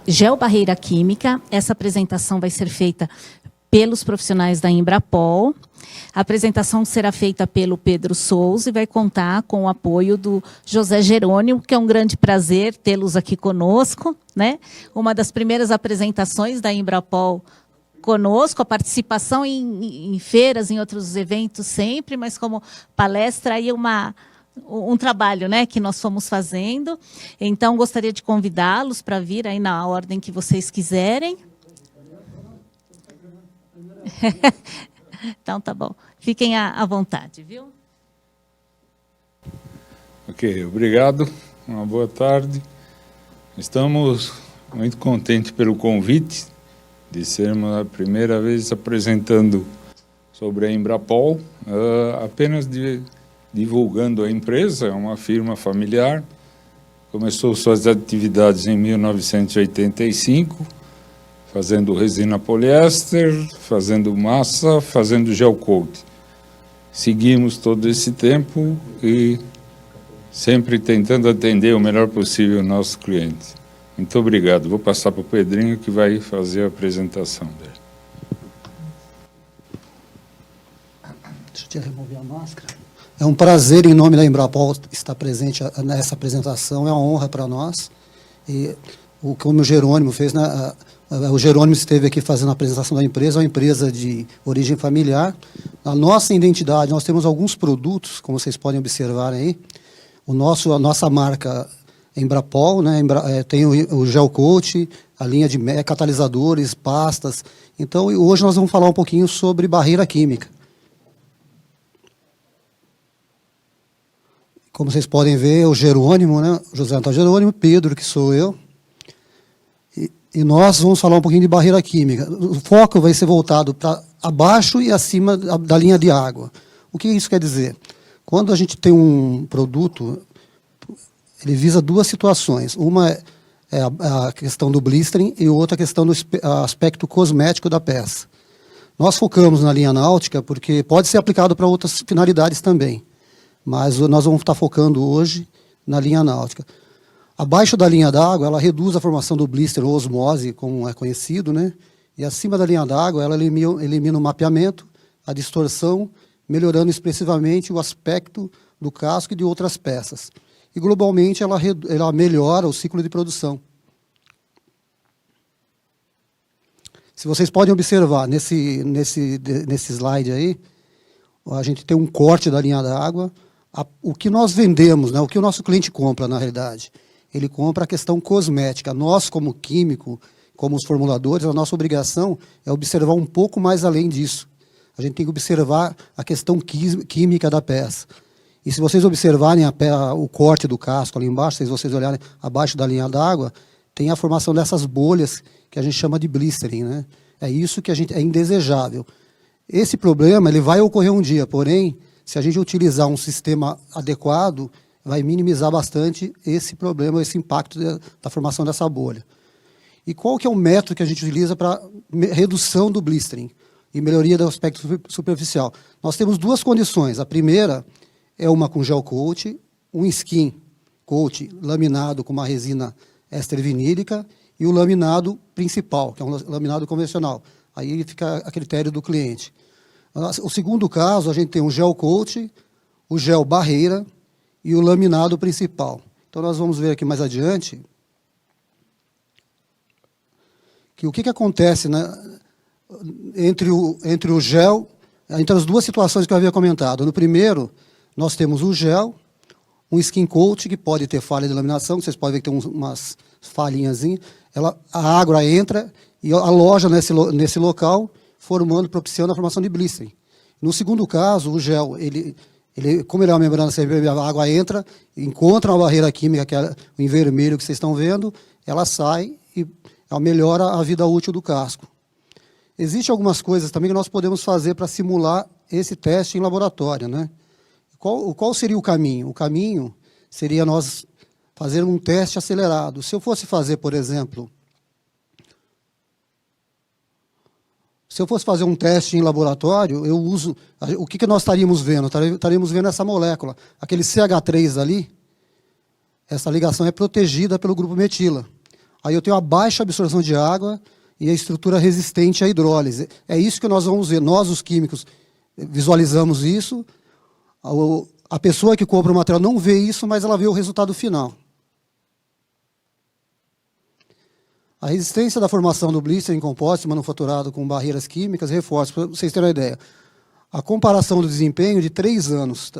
geobarreira química. Essa apresentação vai ser feita pelos profissionais da Embrapol. A apresentação será feita pelo Pedro Souza e vai contar com o apoio do José Jerônimo, que é um grande prazer tê-los aqui conosco, né? Uma das primeiras apresentações da Embrapol conosco, a participação em feiras, em outros eventos sempre, mas como palestra aí um trabalho, né, que nós fomos fazendo. Então, gostaria de convidá-los para vir aí na ordem que vocês quiserem. Então, tá bom. Fiquem à vontade, viu? Ok, obrigado. Uma boa tarde. Estamos muito contentes pelo convite de sermos a primeira vez apresentando sobre a Embrapol, apenas divulgando a empresa. É uma firma familiar, começou suas atividades em 1985, fazendo resina poliéster, fazendo massa, fazendo gel coat. Seguimos todo esse tempo e sempre tentando atender o melhor possível os nossos clientes. Muito obrigado. Vou passar para o Pedrinho, que vai fazer a apresentação dele. Deixa eu te remover a máscara. É um prazer, em nome da Embrapol, estar presente nessa apresentação. É uma honra para nós. E como o Jerônimo fez, né, o Jerônimo esteve aqui fazendo a apresentação da empresa, uma empresa de origem familiar. A nossa identidade, nós temos alguns produtos, como vocês podem observar aí. A nossa marca Embrapol, né, tem o Gel Coat, a linha de catalisadores, pastas. Então, hoje nós vamos falar um pouquinho sobre barreira química. Como vocês podem ver, o Jerônimo, né, José Antônio Jerônimo, Pedro, que sou eu. E nós vamos falar um pouquinho de barreira química. O foco vai ser voltado para abaixo e acima da linha de água. O que isso quer dizer? Quando a gente tem um produto, ele visa duas situações. Uma é a questão do blistering e outra a questão do aspecto cosmético da peça. Nós focamos na linha náutica porque pode ser aplicado para outras finalidades também. Mas nós vamos estar focando hoje na linha náutica. Abaixo da linha d'água, ela reduz a formação do blister ou osmose, como é conhecido, né? E acima da linha d'água, ela elimina o mapeamento, a distorção, melhorando expressivamente o aspecto do casco e de outras peças. E, globalmente, ela melhora o ciclo de produção. Se vocês podem observar, nesse slide aí, a gente tem um corte da linha d'água. O que nós vendemos, né, o que o nosso cliente compra, na realidade, ele compra a questão cosmética. Nós, como químico, como os formuladores, a nossa obrigação é observar um pouco mais além disso. A gente tem que observar a questão química da peça. E se vocês observarem o corte do casco ali embaixo, se vocês olharem abaixo da linha d'água, tem a formação dessas bolhas que a gente chama de blistering, né? É isso que é indesejável. Esse problema ele vai ocorrer um dia, porém, se a gente utilizar um sistema adequado, vai minimizar bastante esse problema, esse impacto da formação dessa bolha. E qual que é o método que a gente utiliza para redução do blistering e melhoria do aspecto superficial? Nós temos duas condições. A primeira é uma com gel coat, um skin coat laminado com uma resina éster vinílica e o laminado principal, que é um laminado convencional. Aí fica a critério do cliente. O segundo caso, a gente tem um gel coat, o gel barreira e o laminado principal. Então, nós vamos ver aqui mais adiante que o que acontece, né, entre o gel, entre as duas situações que eu havia comentado. No primeiro, nós temos o gel, um skin coat, que pode ter falha de laminação, que vocês podem ver que tem umas falhinhas. A água entra e aloja nesse local, propiciando a formação de blistering. No segundo caso, o gel, como ele é uma membrana semipermeável, a água entra, encontra uma barreira química, que é em vermelho que vocês estão vendo, ela sai e ela melhora a vida útil do casco. Existem algumas coisas também que nós podemos fazer para simular esse teste em laboratório, né? Qual seria o caminho? O caminho seria nós fazermos um teste acelerado. Se eu fosse fazer, por exemplo, um teste em laboratório, o que nós estaríamos vendo? Estaríamos vendo essa molécula. Aquele CH3 ali, essa ligação é protegida pelo grupo metila. Aí eu tenho a baixa absorção de água e a estrutura resistente à hidrólise. É isso que nós vamos ver. Nós, os químicos, visualizamos isso. A pessoa que compra o material não vê isso, mas ela vê o resultado final. A resistência da formação do blister em compósito manufaturado com barreiras químicas reforça, para vocês terem uma ideia, a comparação do desempenho de 3 anos.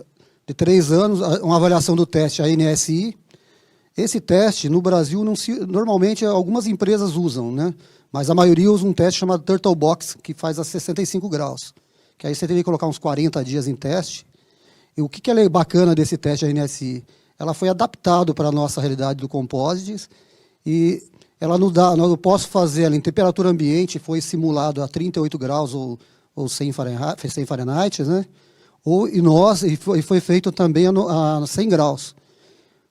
De 3 anos, uma avaliação do teste ANSI. Esse teste, no Brasil, normalmente algumas empresas usam, né? Mas a maioria usa um teste chamado Turtle Box, que faz a 65 graus. Que aí você teria que colocar uns 40 dias em teste. E o que é bacana desse teste ANSI? Ela foi adaptada para a nossa realidade do composites e ela nos dá, eu posso fazer ela em temperatura ambiente, foi simulado a 38 graus ou 100 Fahrenheit, né? E foi feito também a 100 graus.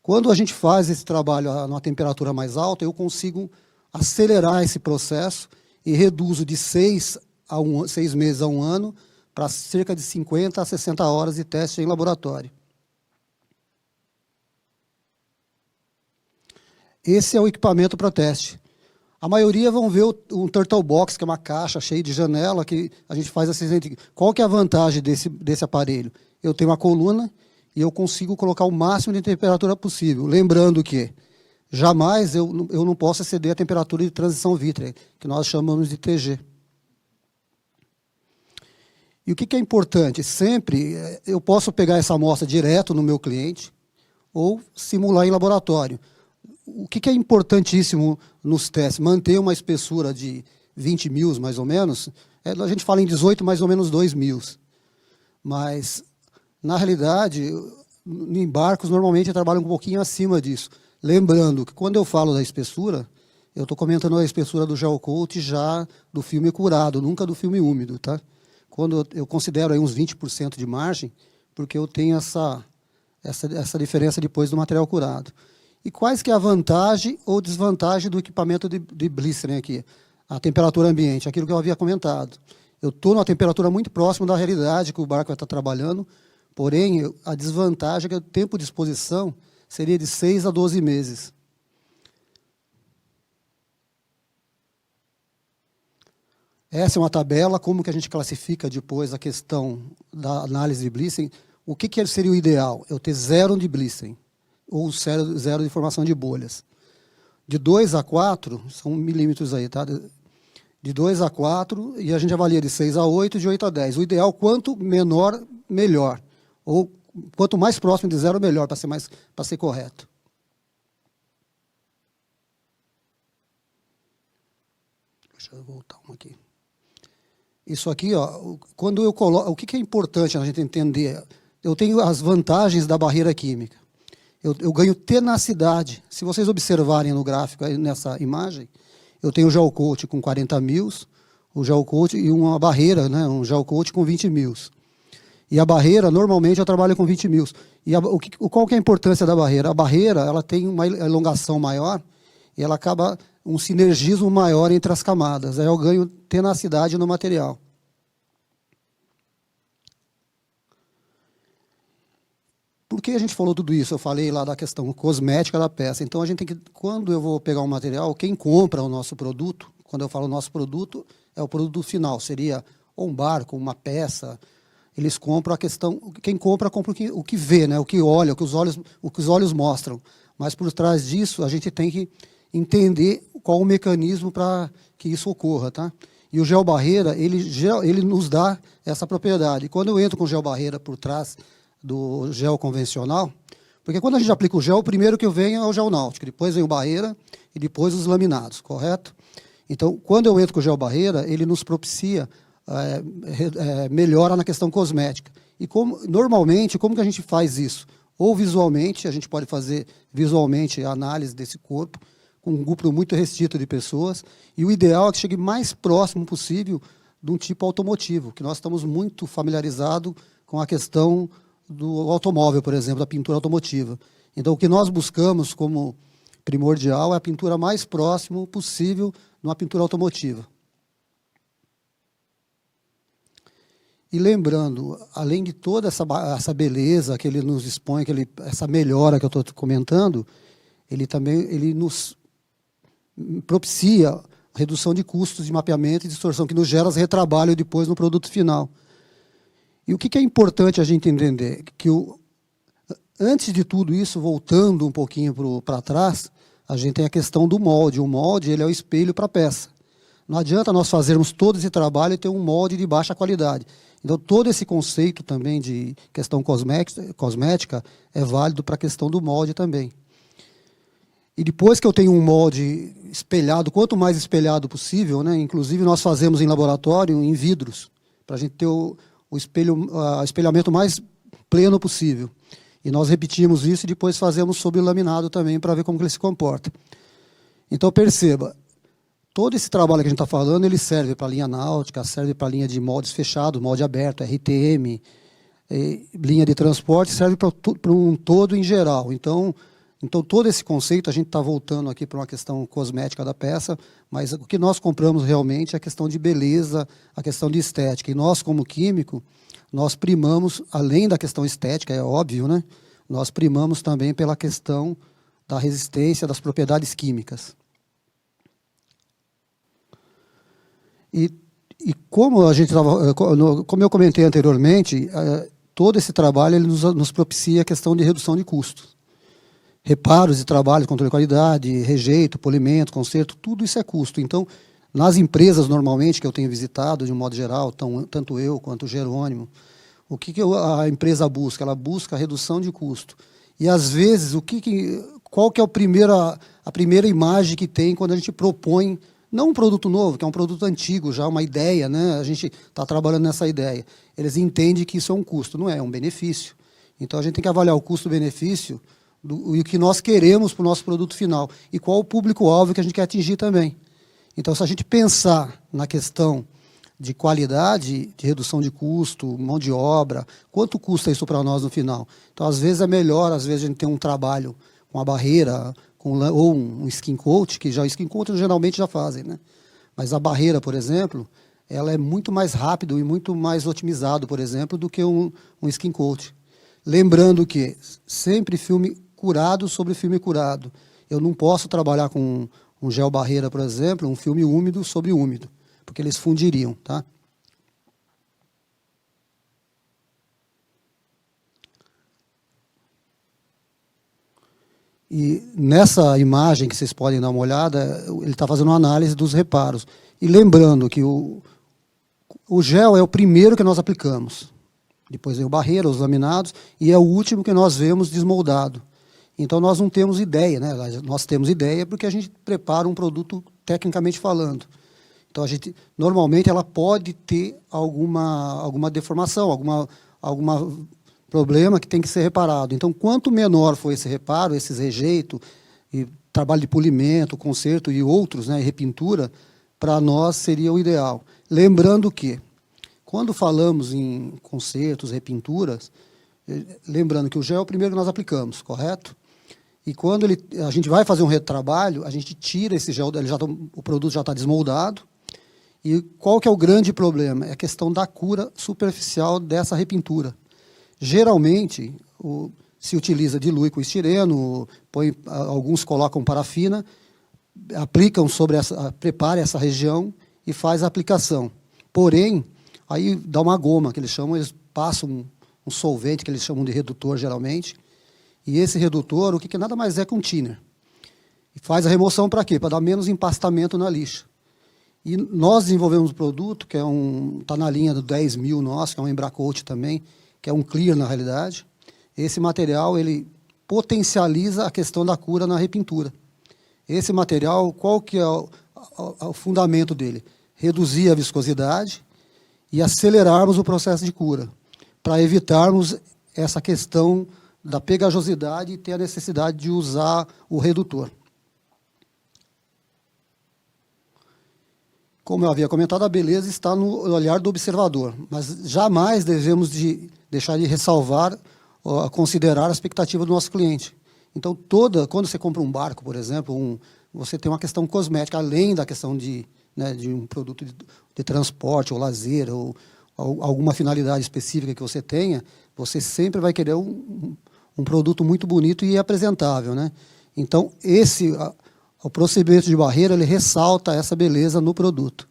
Quando a gente faz esse trabalho numa temperatura mais alta, eu consigo acelerar esse processo e reduzo de 6 meses a 1 ano para cerca de 50 a 60 horas de teste em laboratório. Esse é o equipamento para teste. A maioria vão ver um Turtle Box, que é uma caixa cheia de janela, que a gente faz assim. Qual que é a vantagem desse aparelho? Eu tenho uma coluna e eu consigo colocar o máximo de temperatura possível. Lembrando que jamais eu não posso exceder a temperatura de transição vítrea, que nós chamamos de TG. E o que é importante? Sempre eu posso pegar essa amostra direto no meu cliente ou simular em laboratório. O que é importantíssimo nos testes? Manter uma espessura de 20 mil, mais ou menos. A gente fala em 18, mais ou menos 2 mil. Mas, na realidade, em barcos, normalmente trabalham um pouquinho acima disso. Lembrando que, quando eu falo da espessura, eu estou comentando a espessura do gel coat já do filme curado, nunca do filme úmido. Tá? Quando eu considero aí uns 20% de margem, porque eu tenho essa diferença depois do material curado. E quais que é a vantagem ou desvantagem do equipamento de blistering aqui? A temperatura ambiente, aquilo que eu havia comentado. Eu estou numa temperatura muito próxima da realidade que o barco vai estar trabalhando, porém, a desvantagem é que o tempo de exposição seria de 6 a 12 meses. Essa é uma tabela, como que a gente classifica depois a questão da análise de blistering. O que seria o ideal? Eu ter 0 de blistering, ou 0 de formação de bolhas. De 2 a 4, são milímetros aí, tá? De 2 a 4, e a gente avalia de 6 a 8, de 8 a 10. O ideal, quanto menor, melhor. Ou quanto mais próximo de 0, melhor, para ser correto. Deixa eu voltar um aqui. Isso aqui, ó, quando eu coloco, o que é importante a gente entender? Eu tenho as vantagens da barreira química. Eu ganho tenacidade. Se vocês observarem no gráfico, aí nessa imagem, eu tenho o gel coat com 40 mil, o gel coat e uma barreira, né, um gel coat com 20 mil. E a barreira, normalmente, eu trabalho com 20 mil. E qual que é a importância da barreira? A barreira ela tem uma elongação maior e ela acaba um sinergismo maior entre as camadas. Aí eu ganho tenacidade no material. Por que a gente falou tudo isso? Eu falei lá da questão cosmética da peça. Então, a gente tem que, quando eu vou pegar um material, quem compra o nosso produto, quando eu falo nosso produto, é o produto final. Seria um barco, uma peça. Eles compram a questão... Quem compra o que vê, né? O que olha, o que os olhos mostram. Mas, por trás disso, a gente tem que entender qual o mecanismo para que isso ocorra. Tá? E o gel barreira, ele nos dá essa propriedade. E quando eu entro com o gel barreira por trás do gel convencional, porque quando a gente aplica o gel, o primeiro que vem é o gel náutico, depois vem o barreira e depois os laminados, correto? Então, quando eu entro com o gel barreira, ele nos propicia melhora na questão cosmética. E normalmente, como que a gente faz isso? Ou visualmente, a gente pode fazer visualmente a análise desse corpo, com um grupo muito restrito de pessoas, e o ideal é que chegue mais próximo possível de um tipo automotivo, que nós estamos muito familiarizados com a questão do automóvel, por exemplo, da pintura automotiva. Então, o que nós buscamos como primordial é a pintura mais próximo possível de uma pintura automotiva. E lembrando, além de toda essa beleza que ele nos expõe, essa melhora que eu estou comentando, ele também nos propicia redução de custos de mapeamento e distorção, que nos gera retrabalho depois no produto final. E o que é importante a gente entender? Que antes de tudo isso, voltando um pouquinho para trás, a gente tem a questão do molde. O molde ele é o espelho para a peça. Não adianta nós fazermos todo esse trabalho e ter um molde de baixa qualidade. Então, todo esse conceito também de questão cosmética é válido para a questão do molde também. E depois que eu tenho um molde espelhado, quanto mais espelhado possível, né, inclusive nós fazemos em laboratório em vidros, para a gente ter o espelhamento mais pleno possível. E nós repetimos isso e depois fazemos sobre o laminado também para ver como que ele se comporta. Então, perceba, todo esse trabalho que a gente está falando, ele serve para a linha náutica, serve para a linha de moldes fechados, molde aberto, RTM, linha de transporte, serve para um todo em geral. Então, todo esse conceito, a gente está voltando aqui para uma questão cosmética da peça, mas o que nós compramos realmente é a questão de beleza, a questão de estética. E nós, como químico, nós primamos, além da questão estética, é óbvio, né? Nós primamos também pela questão da resistência, das propriedades químicas. E como a gente como eu comentei anteriormente, todo esse trabalho ele nos propicia a questão de redução de custos. Reparos de trabalho, controle de qualidade, rejeito, polimento, conserto, tudo isso é custo. Então, nas empresas, normalmente, que eu tenho visitado, de um modo geral, tanto eu quanto o Jerônimo, o que a empresa busca? Ela busca a redução de custo. E, às vezes, qual que é a primeira imagem que tem quando a gente propõe, não um produto novo, que é um produto antigo, já uma ideia, né? A gente está trabalhando nessa ideia. Eles entendem que isso é um custo, não é, é um benefício. Então, a gente tem que avaliar o custo-benefício e o que nós queremos para o nosso produto final e qual o público-alvo que a gente quer atingir também. Então, se a gente pensar na questão de qualidade, de redução de custo, mão de obra, quanto custa isso para nós no final? Então, às vezes é melhor, às vezes a gente tem um trabalho com a barreira, ou um skin coat, que já o skin coat geralmente já fazem, né? Mas a barreira, por exemplo, ela é muito mais rápido e muito mais otimizado, por exemplo, do que um skin coat. Lembrando que sempre filme curado sobre filme curado. Eu não posso trabalhar com um gel barreira, por exemplo, um filme úmido sobre úmido, porque eles fundiriam, tá? E nessa imagem que vocês podem dar uma olhada, ele está fazendo uma análise dos reparos. E lembrando que o gel é o primeiro que nós aplicamos. Depois vem o barreira, os laminados, e é o último que nós vemos desmoldado. Então, nós não temos ideia, né? Nós temos ideia porque a gente prepara um produto tecnicamente falando. Então, normalmente, ela pode ter alguma deformação, algum problema que tem que ser reparado. Então, quanto menor for esse reparo, esses rejeitos, e trabalho de polimento, conserto e outros, né, e repintura, para nós seria o ideal. Lembrando que, quando falamos em consertos, repinturas, lembrando que o gel é o primeiro que nós aplicamos, correto? E quando a gente vai fazer um retrabalho, a gente tira esse gel, o produto já está desmoldado. E qual que é o grande problema? É a questão da cura superficial dessa repintura. Geralmente, se utiliza dilui com estireno, alguns colocam parafina, aplicam prepara essa região e faz a aplicação. Porém, aí dá uma goma, que eles passam um solvente, que eles chamam de redutor, geralmente, e esse redutor, o que nada mais é que um thinner. E faz a remoção para quê? Para dar menos empastamento na lixa. E nós desenvolvemos um produto, que está na linha do 10.000 nosso, que é um Embracoat também, que é um clear na realidade. Esse material, ele potencializa a questão da cura na repintura. Esse material, qual que é o fundamento dele? Reduzir a viscosidade e acelerarmos o processo de cura, para evitarmos essa questão da pegajosidade e ter a necessidade de usar o redutor. Como eu havia comentado, a beleza está no olhar do observador, mas jamais devemos deixar de ressalvar, considerar a expectativa do nosso cliente. Então, quando você compra um barco, por exemplo, você tem uma questão cosmética, além da questão de um produto de transporte ou lazer, ou alguma finalidade específica que você tenha, você sempre vai querer um produto muito bonito e apresentável, né? Então, O procedimento de barreira, ele ressalta essa beleza no produto.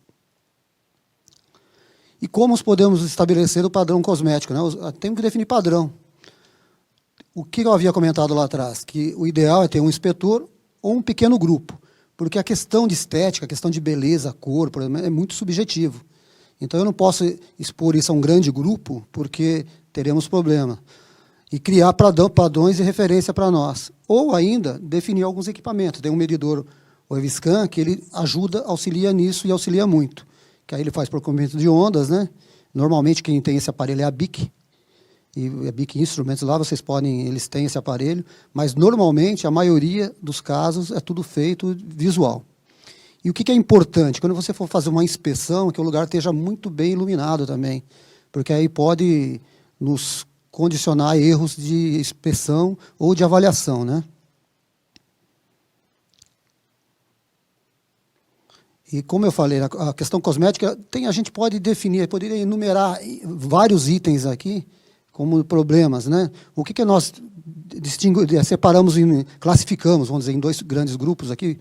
E como podemos estabelecer o padrão cosmético, né? Temos que definir padrão. O que eu havia comentado lá atrás? Que o ideal é ter um inspetor ou um pequeno grupo, porque a questão de estética, a questão de beleza, cor, por exemplo, é muito subjetivo. Então, eu não posso expor isso a um grande grupo, porque teremos problema. E criar padrões de referência para nós. Ou ainda, definir alguns equipamentos. Tem um medidor, o Eviscan, que ele ajuda, auxilia nisso e auxilia muito. Que aí ele faz por comprimento de ondas, né? Normalmente, quem tem esse aparelho é a BIC. E a BIC Instruments lá, eles têm esse aparelho, mas normalmente, a maioria dos casos, é tudo feito visual. E o que é importante? Quando você for fazer uma inspeção, que o lugar esteja muito bem iluminado também, porque aí pode nos condicionar a erros de inspeção ou de avaliação, né? E como eu falei, a questão cosmética, a gente pode definir, poderia enumerar vários itens aqui como problemas, né? O que nós separamos, classificamos, vamos dizer, em 2 grandes grupos aqui: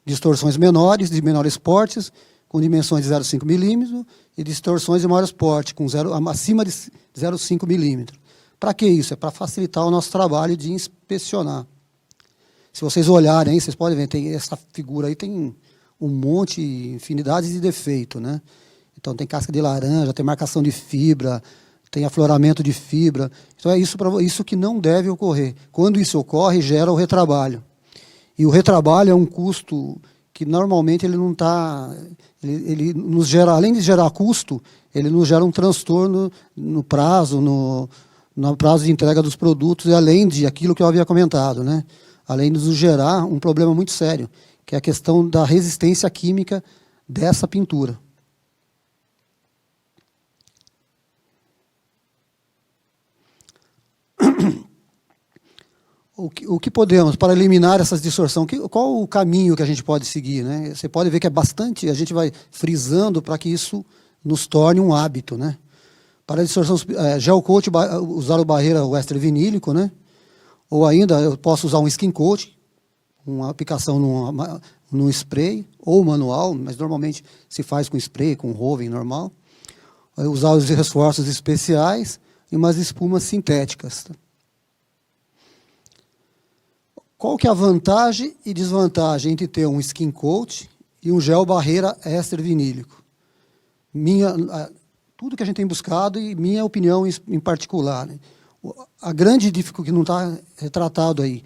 distorções menores, de menores portes, com dimensões de 0,5 milímetros, e distorções de maiores porte, acima de 0,5 milímetros. Para que isso? É para facilitar o nosso trabalho de inspecionar. Se vocês olharem aí, vocês podem ver, tem essa figura aí, tem um monte, infinidade de defeito, né? Então, tem casca de laranja, tem marcação de fibra, tem afloramento de fibra. Então, é isso que não deve ocorrer. Quando isso ocorre, gera o retrabalho. E o retrabalho é um custo que, normalmente, ele não está... Ele nos gera, além de gerar custo, ele nos gera um transtorno no prazo, no prazo de entrega dos produtos, e além de aquilo que eu havia comentado, né? Além de nos gerar um problema muito sério, que é a questão da resistência química dessa pintura. O que podemos, para eliminar essas distorções, qual o caminho que a gente pode seguir, né? Você pode ver que é bastante, a gente vai frisando para que isso nos torne um hábito, né? Para a distorção, gel coat, usar o barreira ester vinílico, né? Ou ainda, eu posso usar um skin coat, uma aplicação num spray, ou manual, mas normalmente se faz com spray, com Roven normal. Usar os reforços especiais e umas espumas sintéticas. Qual que é a vantagem e desvantagem entre ter um skin coat e um gel barreira ester vinílico? Tudo que a gente tem buscado e minha opinião em particular, né? A grande dificuldade, que não está retratado aí,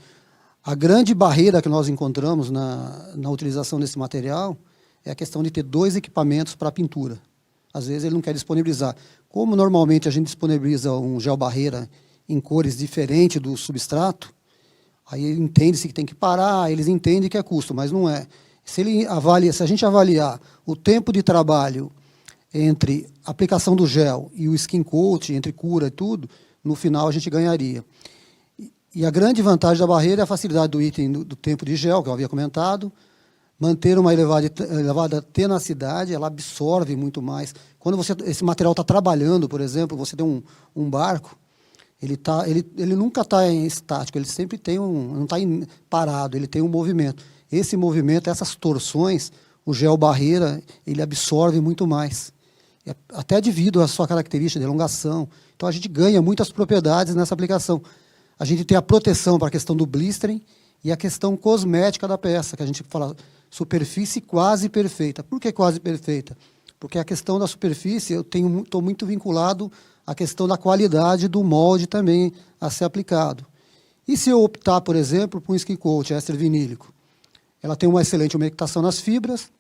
a grande barreira que nós encontramos na utilização desse material é a questão de ter 2 equipamentos para pintura. Às vezes ele não quer disponibilizar. Como normalmente a gente disponibiliza um gel barreira em cores diferentes do substrato, aí entende-se que tem que parar, eles entendem que é custo, mas não é. Se a gente avaliar o tempo de trabalho entre a aplicação do gel e o skin coat, entre cura e tudo, no final a gente ganharia. E a grande vantagem da barreira é a facilidade do item do tempo de gel, que eu havia comentado, manter uma elevada tenacidade, ela absorve muito mais. Quando esse material está trabalhando, por exemplo, você tem um barco, ele nunca está estático, ele sempre tem não está parado, ele tem um movimento. Esse movimento, essas torções, o gel barreira, ele absorve muito mais. Até devido à sua característica de elongação. Então, a gente ganha muitas propriedades nessa aplicação. A gente tem a proteção para a questão do blistering e a questão cosmética da peça, que a gente fala superfície quase perfeita. Por que quase perfeita? Porque a questão da superfície, eu estou muito vinculado à questão da qualidade do molde também a ser aplicado. E se eu optar, por exemplo, por um skin coat ester vinílico? Ela tem uma excelente umectação nas fibras,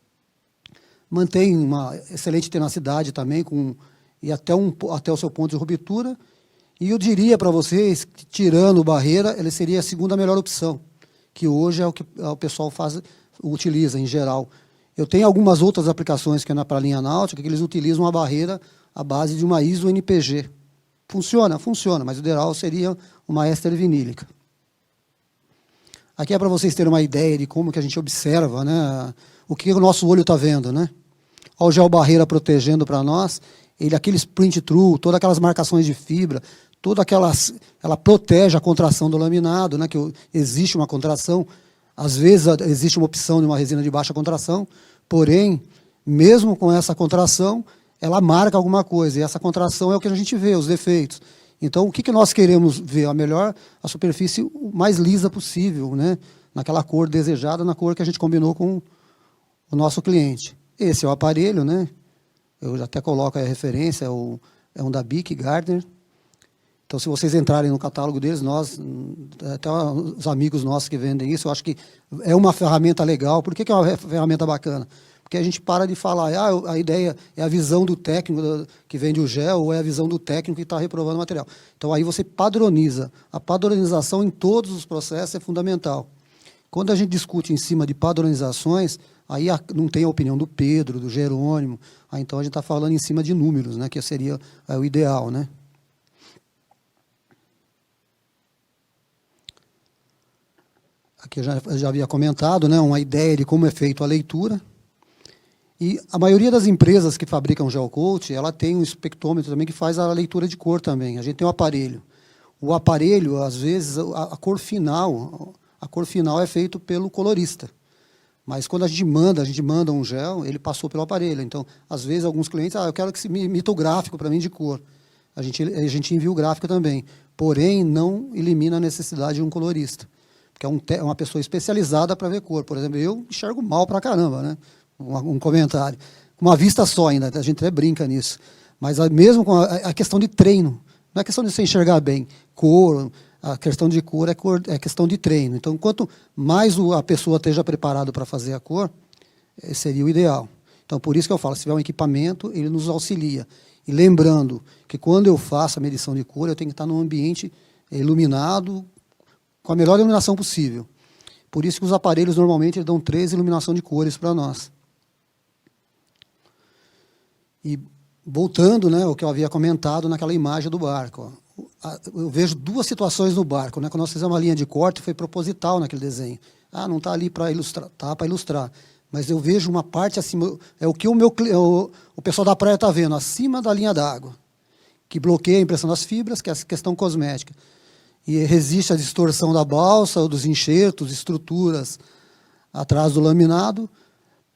mantém uma excelente tenacidade também, e até o seu ponto de ruptura. E eu diria para vocês que, tirando barreira, ele seria a segunda melhor opção, que hoje é o que o pessoal utiliza em geral. Eu tenho algumas outras aplicações que é para a linha náutica, que eles utilizam a barreira à base de uma ISO NPG. Funciona, mas o ideal seria uma ester vinílica. Aqui é para vocês terem uma ideia de como que a gente observa, né, o que o nosso olho está vendo, né? Olha o gel barreira protegendo para nós, aqueles print through, todas aquelas marcações de fibra, ela protege a contração do laminado, né, que existe uma contração. Às vezes existe uma opção de uma resina de baixa contração, porém, mesmo com essa contração, ela marca alguma coisa, e essa contração é o que a gente vê, os defeitos. Então, o que nós queremos ver? A superfície o mais lisa possível, né? Naquela cor desejada, na cor que a gente combinou com o nosso cliente. Esse é o aparelho, né? Eu já até coloco a referência, é um da Bic Gardner. Então, se vocês entrarem no catálogo deles, até os amigos nossos que vendem isso, eu acho que é uma ferramenta legal. Por que é uma ferramenta bacana? Porque a gente para de falar, a ideia é a visão do técnico que vende o gel, ou é a visão do técnico que está reprovando o material. Então, aí você padroniza. A padronização em todos os processos é fundamental. Quando a gente discute em cima de padronizações, aí não tem a opinião do Pedro, do Jerônimo, então a gente está falando em cima de números, né, que seria o ideal, né? Aqui eu já havia comentado, né, uma ideia de como é feita a leitura. E a maioria das empresas que fabricam gel coat, ela tem um espectrômetro também que faz a leitura de cor também. A gente tem um aparelho. O aparelho, às vezes, a cor final é feita pelo colorista. Mas quando a gente manda um gel, ele passou pelo aparelho. Então, às vezes, alguns clientes, eu quero que se imita o gráfico para mim de cor. A gente envia o gráfico também. Porém, não elimina a necessidade de um colorista. Porque é uma pessoa especializada para ver cor. Por exemplo, eu enxergo mal para caramba, né? Um comentário. Com uma vista só ainda, a gente até brinca nisso. Mas mesmo com a questão de treino, não é questão de você enxergar bem. Cor, a questão de cor é questão de treino. Então, quanto mais a pessoa esteja preparada para fazer a cor, seria o ideal. Então, por isso que eu falo, se tiver um equipamento, ele nos auxilia. E lembrando que quando eu faço a medição de cor, eu tenho que estar num ambiente iluminado, com a melhor iluminação possível. Por isso que os aparelhos, normalmente, dão 3 iluminação de cores para nós. E voltando, né, ao que eu havia comentado naquela imagem do barco. Eu vejo 2 situações no barco. Né, quando nós fizemos uma linha de corte, foi proposital naquele desenho. Não está ali para ilustrar, está para ilustrar. Mas eu vejo uma parte acima, é o que o pessoal da praia está vendo, acima da linha d'água, que bloqueia a impressão das fibras, que é a questão cosmética. E resiste à distorção da balsa, ou dos enxertos, estruturas atrás do laminado,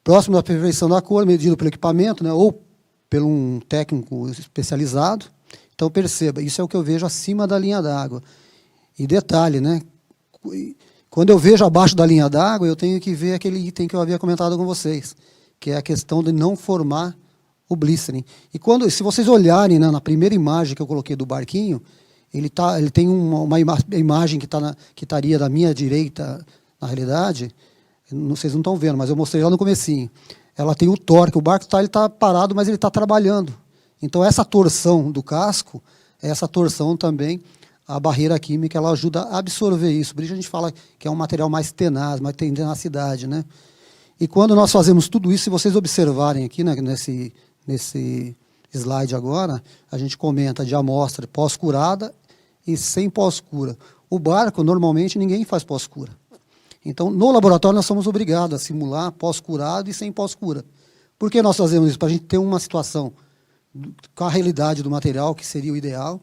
próximo da perfeição da cor, medido pelo equipamento, né, ou por um técnico especializado. Então, perceba, isso é o que eu vejo acima da linha d'água. E detalhe, né, quando eu vejo abaixo da linha d'água, eu tenho que ver aquele item que eu havia comentado com vocês, que é a questão de não formar o blistering. E se vocês olharem, né, na primeira imagem que eu coloquei do barquinho, ele tem uma imagem que estaria da minha direita, na realidade, vocês não estão vendo, mas eu mostrei lá no comecinho. Ela tem o torque, o barco ele está parado, mas ele está trabalhando. Então, essa torção do casco, essa torção também, a barreira química, ela ajuda a absorver isso. Por isso a gente fala que é um material mais tenaz, mais tem tenacidade, né? E quando nós fazemos tudo isso, se vocês observarem aqui, né, nesse slide agora, a gente comenta de amostra pós-curada e sem pós-cura. O barco, normalmente, ninguém faz pós-cura. Então, no laboratório, nós somos obrigados a simular pós-curado e sem pós-cura. Por que nós fazemos isso? Para a gente ter uma situação com a realidade do material, que seria o ideal,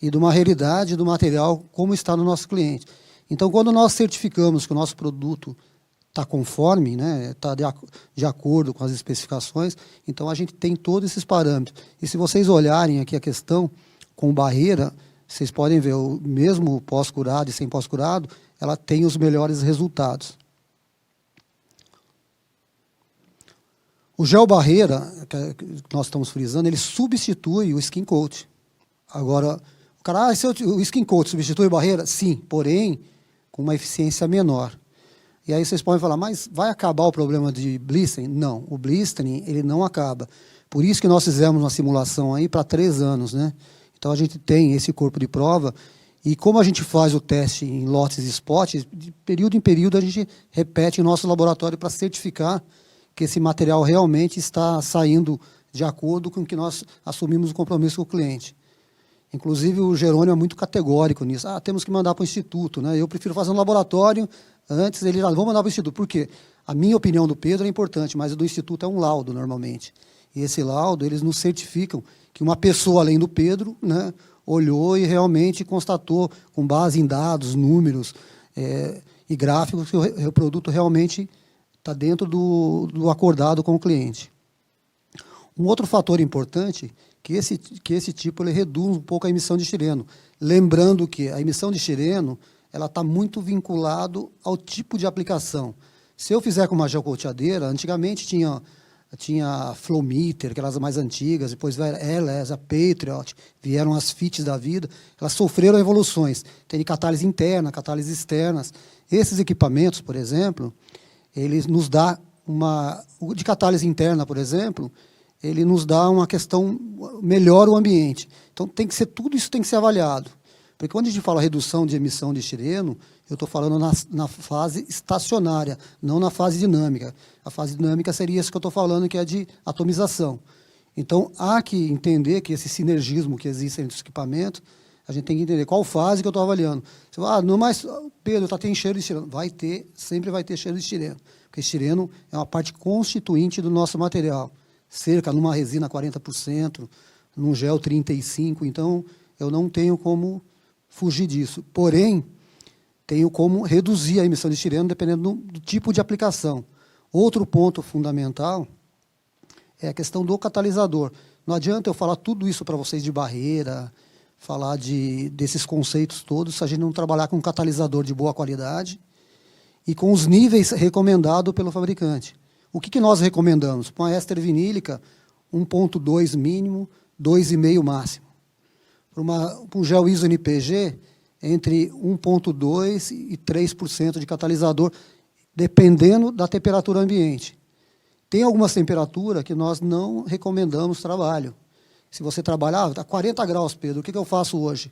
e de uma realidade do material como está no nosso cliente. Então, quando nós certificamos que o nosso produto está conforme, né, está de acordo com as especificações, então a gente tem todos esses parâmetros. E se vocês olharem aqui a questão com barreira, vocês podem ver, o mesmo pós-curado e sem pós-curado, ela tem os melhores resultados. O gel barreira, que nós estamos frisando, ele substitui o skin coat. Agora, o cara, o skin coat substitui a barreira? Sim, porém, com uma eficiência menor. E aí vocês podem falar, mas vai acabar o problema de blistering? Não, o blistering ele não acaba. Por isso que nós fizemos uma simulação aí para 3 anos, né? Então a gente tem esse corpo de prova e como a gente faz o teste em lotes e spots, de período em período a gente repete em nosso laboratório para certificar que esse material realmente está saindo de acordo com o que nós assumimos o compromisso com o cliente. Inclusive o Jerônimo é muito categórico nisso. Temos que mandar para o instituto, né? Eu prefiro fazer um laboratório. Antes ele já vou mandar para o instituto. Por quê? A minha opinião do Pedro é importante, mas a do instituto é um laudo, normalmente. E esse laudo, eles nos certificam que uma pessoa, além do Pedro, né, olhou e realmente constatou, com base em dados, números, e gráficos que o produto realmente está dentro do acordado com o cliente. Um outro fator importante que esse tipo ele reduz um pouco a emissão de estireno. Lembrando que a emissão de estireno ela está muito vinculado ao tipo de aplicação. Se eu fizer com uma geocoateadeira, antigamente tinha Flowmeter, aquelas mais antigas, depois veio a LS, a Patriot, vieram as FITs da vida, elas sofreram evoluções. Tem catálise interna, catálise externas. Esses equipamentos, por exemplo, eles nos dá o de catálise interna, por exemplo, ele nos dá uma questão, melhora o ambiente. Então, tudo isso tem que ser avaliado. Porque quando a gente fala redução de emissão de estireno, eu estou falando na fase estacionária, não na fase dinâmica. A fase dinâmica seria isso que eu estou falando, que é de atomização. Então, há que entender que esse sinergismo que existe entre os equipamentos, a gente tem que entender qual fase que eu estou avaliando. Você fala, não, mas, Pedro, tem cheiro de estireno. Sempre vai ter cheiro de estireno. Porque estireno é uma parte constituinte do nosso material. Cerca numa resina 40%, num gel 35%, então eu não tenho como fugir disso. Porém, tenho como reduzir a emissão de estireno dependendo do tipo de aplicação. Outro ponto fundamental é a questão do catalisador. Não adianta eu falar tudo isso para vocês de barreira, falar desses conceitos todos, se a gente não trabalhar com um catalisador de boa qualidade e com os níveis recomendados pelo fabricante. O que nós recomendamos? Para uma éster vinílica, 1,2 mínimo, 2,5 máximo. Para um gel ISO NPG, entre 1,2% e 3% de catalisador, dependendo da temperatura ambiente. Tem algumas temperaturas que nós não recomendamos trabalho. Se você trabalhar, está 40 graus, Pedro, o que eu faço hoje?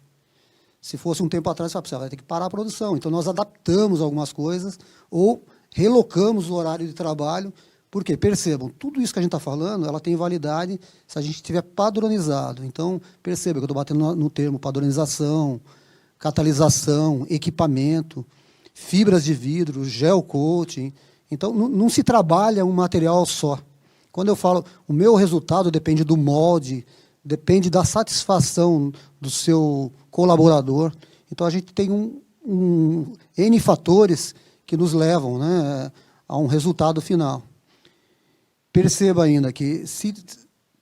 Se fosse um tempo atrás, você vai ter que parar a produção. Então, nós adaptamos algumas coisas ou relocamos o horário de trabalho. Porque, percebam, tudo isso que a gente está falando, ela tem validade se a gente tiver padronizado. Então, perceba que eu estou batendo no termo padronização, catalisação, equipamento, fibras de vidro, gel coating. Então, não se trabalha um material só. Quando eu falo, o meu resultado depende do molde, depende da satisfação do seu colaborador. Então, a gente tem N fatores que nos levam, né, a um resultado final. Perceba ainda que, se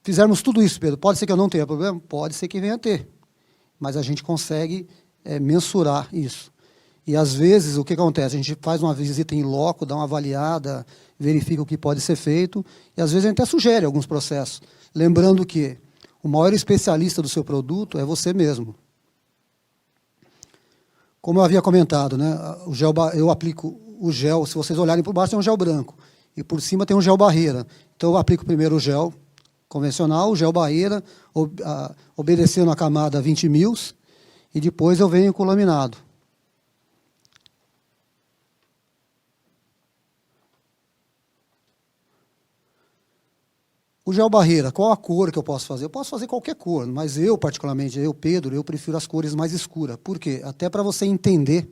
fizermos tudo isso, Pedro, pode ser que eu não tenha problema? Pode ser que venha a ter. Mas a gente consegue mensurar isso. E, às vezes, o que acontece? A gente faz uma visita em loco, dá uma avaliada, verifica o que pode ser feito, e, às vezes, a gente até sugere alguns processos. Lembrando que o maior especialista do seu produto é você mesmo. Como eu havia comentado, né, eu aplico o gel, se vocês olharem por baixo, tem um gel branco. E por cima tem um gel barreira. Então, eu aplico primeiro o gel convencional, o gel barreira, obedecendo a camada 20 mils, e depois eu venho com o laminado. O gel barreira, qual a cor que eu posso fazer? Eu posso fazer qualquer cor, mas eu, particularmente, Pedro, eu prefiro as cores mais escuras. Por quê? Até para você entender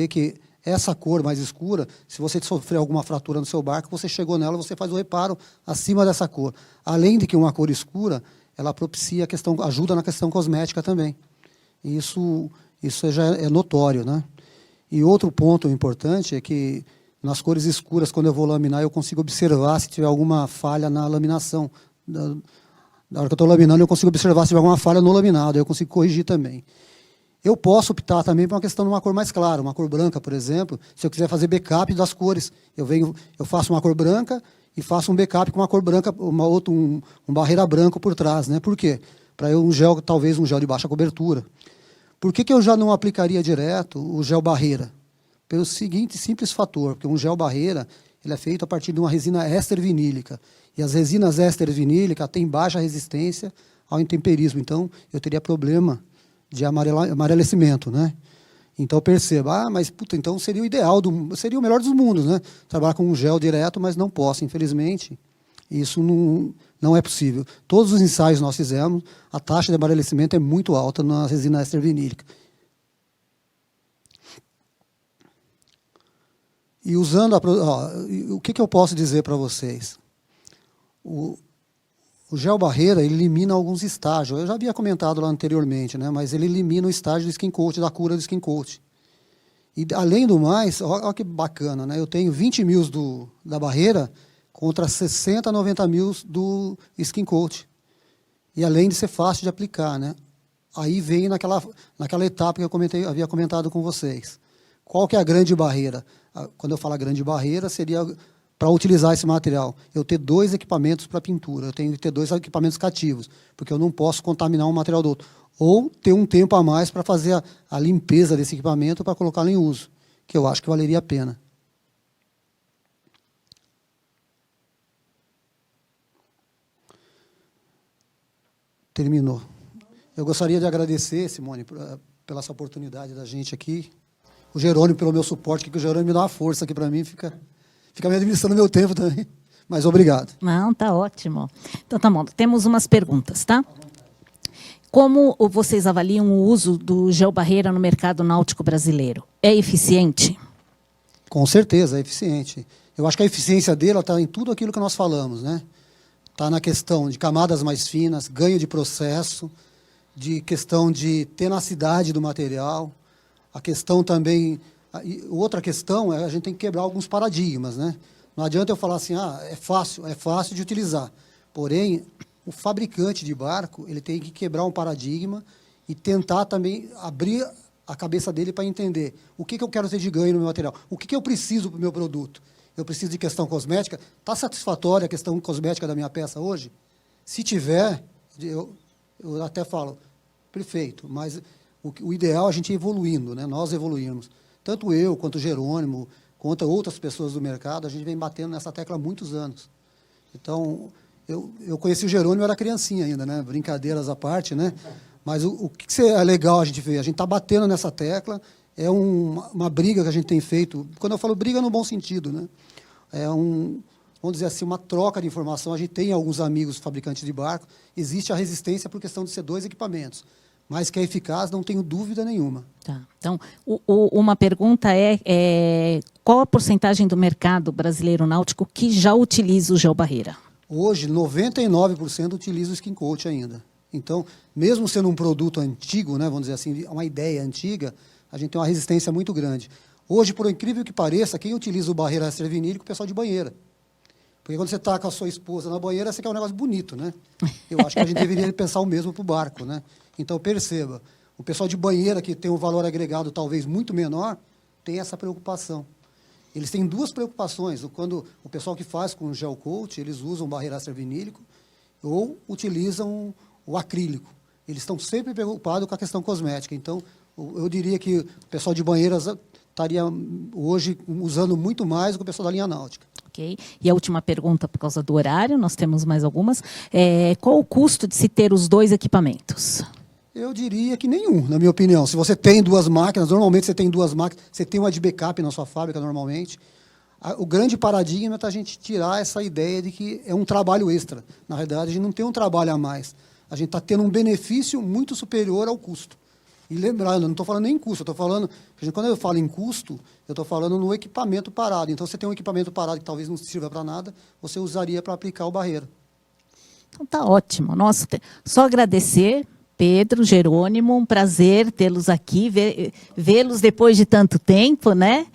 que essa cor mais escura, se você sofrer alguma fratura no seu barco, você chegou nela, você faz o reparo acima dessa cor. Além de que uma cor escura, ela propicia ajuda na questão cosmética também. Isso já é notório, né? E outro ponto importante é que nas cores escuras, quando eu vou laminar, eu consigo observar se tiver alguma falha na laminação. Na hora que eu estou laminando, eu consigo observar se tiver alguma falha no laminado, eu consigo corrigir também. Eu posso optar também por uma questão de uma cor mais clara, uma cor branca, por exemplo, se eu quiser fazer backup das cores. Eu faço uma cor branca e faço um backup com uma cor branca, um barreira branco por trás, né? Por quê? Para talvez um gel de baixa cobertura. Por que eu já não aplicaria direto o gel barreira? Pelo seguinte simples fator, porque um gel barreira ele é feito a partir de uma resina éster vinílica. E as resinas éster vinílicas têm baixa resistência ao intemperismo. Então, eu teria problema de amarelecimento, né? Então, perceba, mas então seria o ideal, seria o melhor dos mundos, né? Trabalhar com um gel direto, mas não posso, infelizmente. Isso não é possível. Todos os ensaios que nós fizemos, a taxa de amarelecimento é muito alta na resina éster vinílica. E usando o que eu posso dizer para vocês? O gel barreira ele elimina alguns estágios. Eu já havia comentado lá anteriormente, né? Mas ele elimina o estágio do skin coat, da cura do skin coat. E, além do mais, olha que bacana, né? Eu tenho 20 mil da barreira contra 60, 90 mil do Skin Coat. E além de ser fácil de aplicar, né? Aí vem naquela etapa que eu havia comentado com vocês. Qual que é a grande barreira? Quando eu falo grande barreira, seria para utilizar esse material. Eu ter 2 equipamentos para pintura, eu tenho que ter 2 equipamentos cativos, porque eu não posso contaminar um material do outro. Ou ter um tempo a mais para fazer a limpeza desse equipamento para colocá-lo em uso, que eu acho que valeria a pena. Terminou. Eu gostaria de agradecer, Simone, pela essa oportunidade da gente aqui. O Jerônimo pelo meu suporte, que o Jerônimo me dá uma força aqui para mim, fica me administrando meu tempo também. Mas obrigado. Não, tá ótimo. Então tá bom, temos umas perguntas, tá? Como vocês avaliam o uso do geobarreira no mercado náutico brasileiro? É eficiente? Com certeza, é eficiente. Eu acho que a eficiência dele está em tudo aquilo que nós falamos, né? Está na questão de camadas mais finas, ganho de processo, de questão de tenacidade do material, a questão também... Outra questão é a gente tem que quebrar alguns paradigmas, né? Não adianta eu falar assim, é fácil de utilizar. Porém, o fabricante de barco ele tem que quebrar um paradigma e tentar também abrir a cabeça dele para entender o que eu quero ter de ganho no meu material, o que eu preciso para o meu produto. Eu preciso de questão cosmética. Está satisfatória a questão cosmética da minha peça hoje? Se tiver, eu até falo, perfeito, mas o ideal é a gente ir evoluindo, né? Nós evoluímos. Tanto eu, quanto o Jerônimo, quanto outras pessoas do mercado, a gente vem batendo nessa tecla há muitos anos. Então, eu conheci o Jerônimo, eu era criancinha ainda, né? Brincadeiras à parte, né? Mas o que é legal a gente ver? A gente está batendo nessa tecla, é uma briga que a gente tem feito. Quando eu falo briga, no bom sentido, né? Vamos dizer assim, uma troca de informação. A gente tem alguns amigos fabricantes de barco. Existe a resistência por questão de ser 2 equipamentos. Mas que é eficaz, não tenho dúvida nenhuma. Tá. Então, uma pergunta qual a porcentagem do mercado brasileiro náutico que já utiliza o geobarreira? Hoje, 99% utiliza o Skin Coat ainda. Então, mesmo sendo um produto antigo, né, vamos dizer assim, uma ideia antiga, a gente tem uma resistência muito grande. Hoje, por incrível que pareça, quem utiliza o barreira extravinílico é o pessoal de banheira. Porque quando você está com a sua esposa na banheira, você quer um negócio bonito, né? Eu acho que a gente deveria pensar o mesmo para o barco, né? Então, perceba, o pessoal de banheira, que tem um valor agregado talvez muito menor, tem essa preocupação. Eles têm 2 preocupações. Quando o pessoal que faz com gel coat, eles usam barreira extravinílico ou utilizam o acrílico. Eles estão sempre preocupados com a questão cosmética. Então, eu diria que o pessoal de banheiras estaria hoje usando muito mais do que o pessoal da linha náutica. Ok. E a última pergunta, por causa do horário, nós temos mais algumas. Qual o custo de se ter os 2 equipamentos? Eu diria que nenhum, na minha opinião. Se você tem 2 máquinas, normalmente você tem 2 máquinas, você tem uma de backup na sua fábrica, normalmente. O grande paradigma é a gente tirar essa ideia de que é um trabalho extra. Na realidade, a gente não tem um trabalho a mais. A gente está tendo um benefício muito superior ao custo. E lembrando, eu não estou falando nem em custo, eu estou falando... Quando eu falo em custo, eu estou falando no equipamento parado. Então, você tem um equipamento parado que talvez não sirva para nada, você usaria para aplicar o barreira. Então, tá ótimo. Nossa, só agradecer, Pedro, Jerônimo, um prazer tê-los aqui, vê-los depois de tanto tempo, né?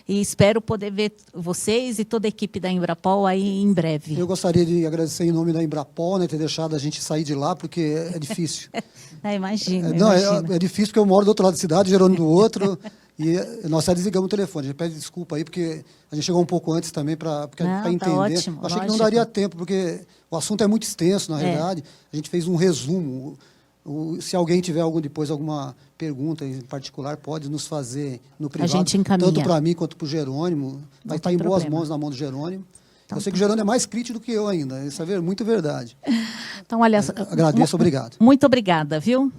E espero poder ver vocês e toda a equipe da Embrapol aí em breve. Eu gostaria de agradecer em nome da Embrapol, né, ter deixado a gente sair de lá, porque é difícil. Imagina. É difícil, porque eu moro do outro lado da cidade, Jerônimo do outro, e nós já desligamos o telefone. A gente pede desculpa aí, porque a gente chegou um pouco antes também para entender. Tá ótimo, eu achei que não daria tempo, porque o assunto é muito extenso, na realidade. A gente fez um resumo. Se alguém tiver depois alguma pergunta em particular, pode nos fazer no privado. A gente encaminha. Tanto para mim quanto para o Jerônimo. Vai estar em boas mãos na mão do Jerônimo. Então, eu sei que o Jerônimo é mais crítico do que eu ainda. Isso é muito verdade. Então, olha, agradeço, obrigado. Muito obrigada, viu?